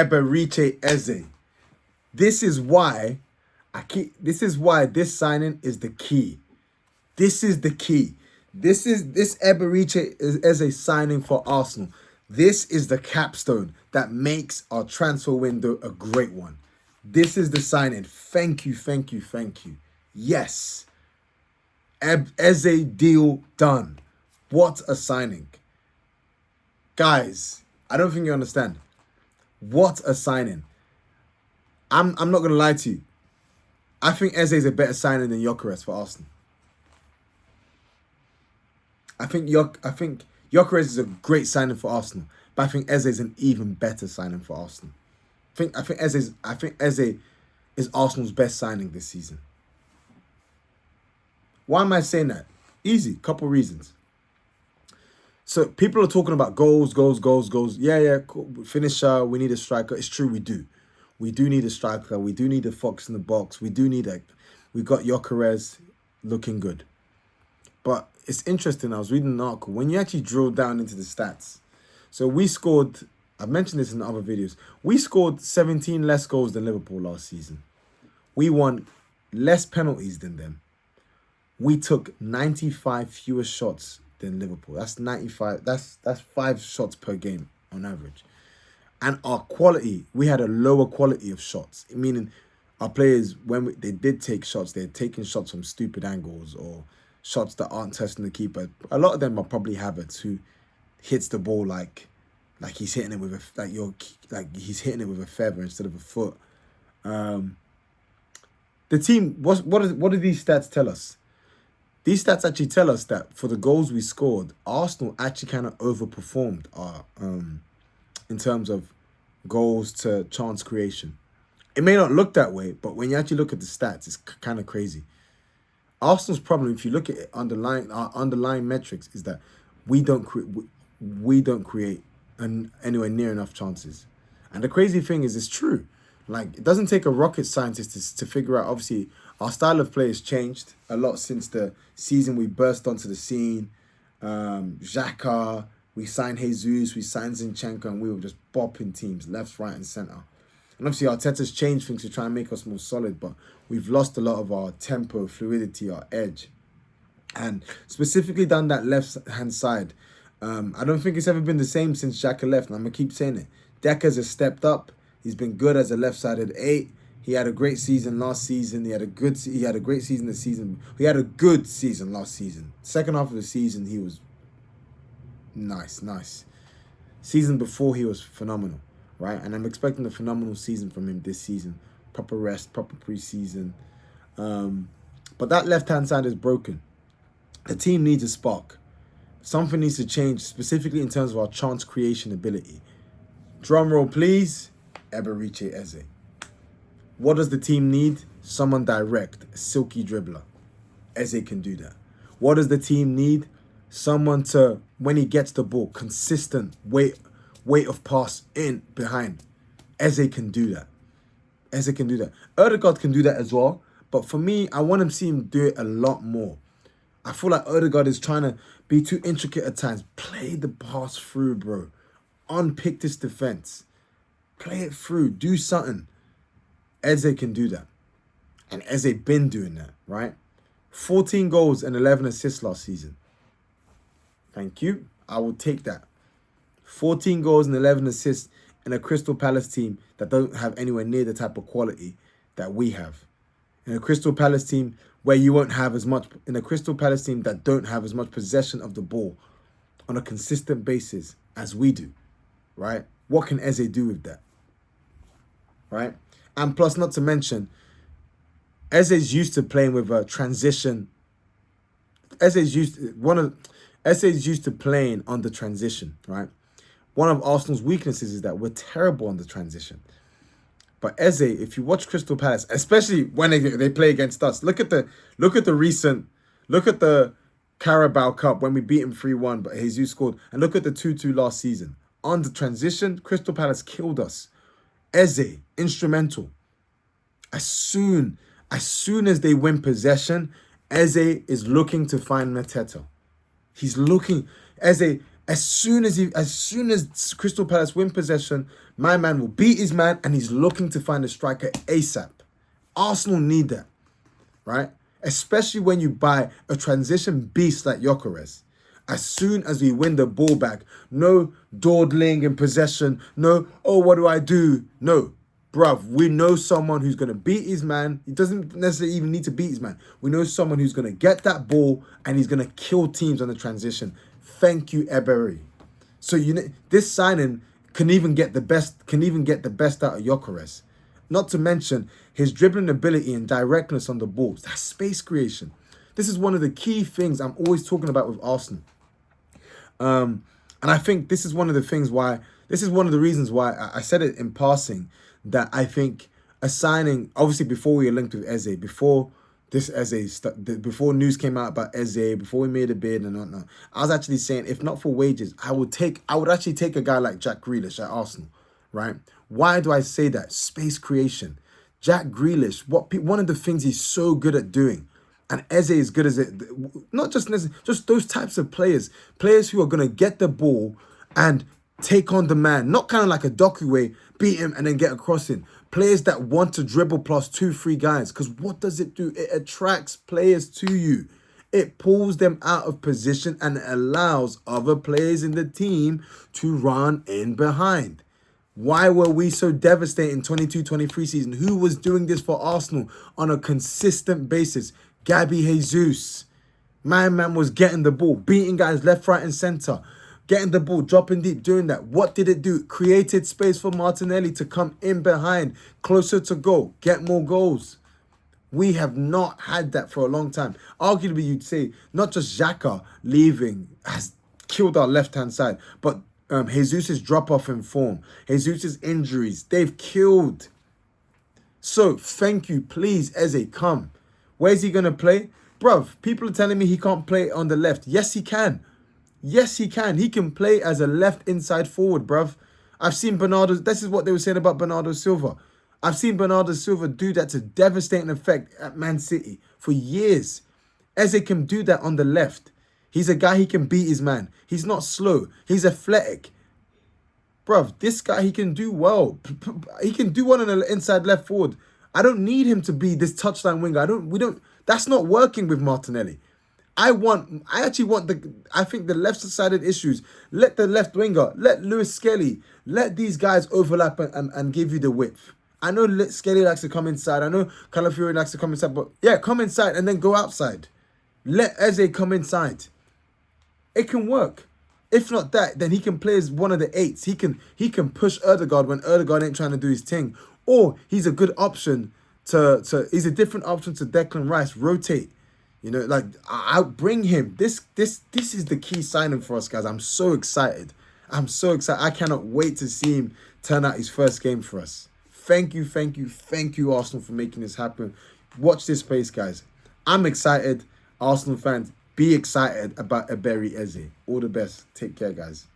Eberechi Eze. This is why this signing is the key. This is the key. This Eberechi Eze signing for Arsenal. This is the capstone that makes our transfer window a great one. This is the signing. Thank you, thank you, thank you. Yes. Eze deal done. What a signing. Guys, I don't think you understand. What a signing. I'm not going to lie to you. I think Eze is a better signing than Gyökeres for Arsenal. I think Gyökeres is a great signing for Arsenal, but I think Eze is an even better signing for Arsenal. I think Eze is Arsenal's best signing this season. Why am I saying that? Easy, couple reasons. So people are talking about goals. Yeah, cool. Finisher. We need a striker. It's true, we do. We do need a striker. We do need a fox in the box. We got Gyökeres looking good. But it's interesting. I was reading an article. When you actually drill down into the stats, so we scored, I've mentioned this in other videos, we scored 17 less goals than Liverpool last season. We won less penalties than them. We took 95 fewer shots than Liverpool. That's 95. That's 5 shots per game on average. And our quality, we had a lower quality of shots. Meaning our players, when they did take shots, they're taking shots from stupid angles or shots that aren't testing the keeper. A lot of them are probably Havertz, who hits the ball like he's hitting it with he's hitting it with a feather instead of a foot. The team, what do these stats tell us? These stats actually tell us that for the goals we scored, Arsenal actually kind of overperformed our in terms of goals to chance creation. It may not look that way, but when you actually look at the stats, it's kind of crazy. Arsenal's problem, if you look at it, our underlying metrics, is that we don't create anywhere near enough chances. And the crazy thing is, it's true. Like, it doesn't take a rocket scientist to figure out. Obviously, our style of play has changed a lot since the season we burst onto the scene. Xhaka, we signed Jesus, we signed Zinchenko, and we were just bopping teams left, right, and centre. And obviously, Arteta's changed things to try and make us more solid, but we've lost a lot of our tempo, fluidity, our edge. And specifically down that left-hand side, I don't think it's ever been the same since Xhaka left, and I'm going to keep saying it. Deckers has stepped up. He's been good as a left-sided 8. He had a great season last season. He had a great season this season. He had a good season last season. Second half of the season, he was nice. Season before, he was phenomenal, right? And I'm expecting a phenomenal season from him this season. Proper rest, proper preseason. But that left-hand side is broken. The team needs a spark. Something needs to change, specifically in terms of our chance creation ability. Drum roll, please. Eberechi Eze. What does the team need? Someone direct, a silky dribbler. Eze can do that. What does the team need? Someone to, when he gets the ball, consistent weight of pass in, behind. Eze can do that. Eze can do that. Odegaard can do that as well. But for me, I want to see him do it a lot more. I feel like Odegaard is trying to be too intricate at times. Play the pass through, bro. Unpick this defense. Play it through. Do something. Eze can do that. And Eze been doing that, right? 14 goals and 11 assists last season. Thank you. I will take that. 14 goals and 11 assists in a Crystal Palace team that don't have anywhere near the type of quality that we have. In a Crystal Palace team where you won't have as much, in a Crystal Palace team that don't have as much possession of the ball on a consistent basis as we do, right? What can Eze do with that, right? And plus, not to mention, Eze's used to playing with a transition. Eze's used to playing on the transition, right? One of Arsenal's weaknesses is that we're terrible on the transition. But Eze, if you watch Crystal Palace, especially when they play against us, look at the Carabao Cup when we beat him 3-1, but Jesus scored, and look at the 2-2 last season. On the transition, Crystal Palace killed us. Eze, instrumental. As soon as they win possession, Eze is looking to find Mateta. He's looking. Eze As soon as Crystal Palace win possession, my man will beat his man, and he's looking to find a striker ASAP. Arsenal need that, right? Especially when you buy a transition beast like Gyökeres. As soon as we win the ball back, no dawdling in possession, no, oh, what do I do? No, bruv, we know someone who's going to beat his man. He doesn't necessarily even need to beat his man. We know someone who's going to get that ball and he's going to kill teams on the transition. Thank you, Eberechi. So this signing can even get the best out of Gyökeres. Not to mention his dribbling ability and directness on the balls. That's space creation. This is one of the key things I'm always talking about with Arsenal. And I think this is one of the reasons why I said it in passing, that I think a signing, obviously before we were linked with Eze, before news came out about Eze, before we made a bid and whatnot, I was actually saying, if not for wages, I would actually take a guy like Jack Grealish at Arsenal, right? Why do I say that? Space creation. Jack Grealish, one of the things he's so good at doing, and Eze is good as it, not just those types of players who are going to get the ball and take on the man, not kind of like a Dokuwe, beat him and then get across in. Players that want to dribble plus 2-3 guys, because what does it do? It attracts players to you. It pulls them out of position and allows other players in the team to run in behind. Why were we so devastated in 22-23 season? Who was doing this for Arsenal on a consistent basis? Gabby Jesus. My man was getting the ball, beating guys left, right, and centre. Getting the ball, dropping deep, doing that. What did it do? Created space for Martinelli to come in behind, closer to goal, get more goals. We have not had that for a long time. Arguably, you'd say not just Xhaka leaving has killed our left-hand side, but Jesus' drop-off in form, Jesus' injuries, they've killed. So, thank you. Please, Eze, come. Where's he going to play? Bruv, people are telling me he can't play on the left. Yes, he can. Yes, he can. He can play as a left inside forward, bruv. I've seen this is what they were saying about Bernardo Silva. I've seen Bernardo Silva do that to devastating effect at Man City for years. Eze can do that on the left. He's a guy, he can beat his man. He's not slow. He's athletic. Bruv, this guy, he can do well. He can do one on the inside left forward. I don't need him to be this touchline winger. That's not working with Martinelli. I think the left-sided issues, let the left winger, let Lewis Skelly, let these guys overlap and give you the width. I know Skelly likes to come inside. I know Calafiori likes to come inside, but yeah, come inside and then go outside. Let Eze come inside. It can work. If not that, then he can play as one of the eights. He can push Ødegaard when Ødegaard ain't trying to do his thing. Or he's a good option he's a different option to Declan Rice. Rotate. You know, like, I'll bring him. This is the key signing for us, guys. I'm so excited. I cannot wait to see him turn out his first game for us. Thank you, Arsenal, for making this happen. Watch this space, guys. I'm excited. Arsenal fans, be excited about Eberechi Eze. All the best. Take care, guys.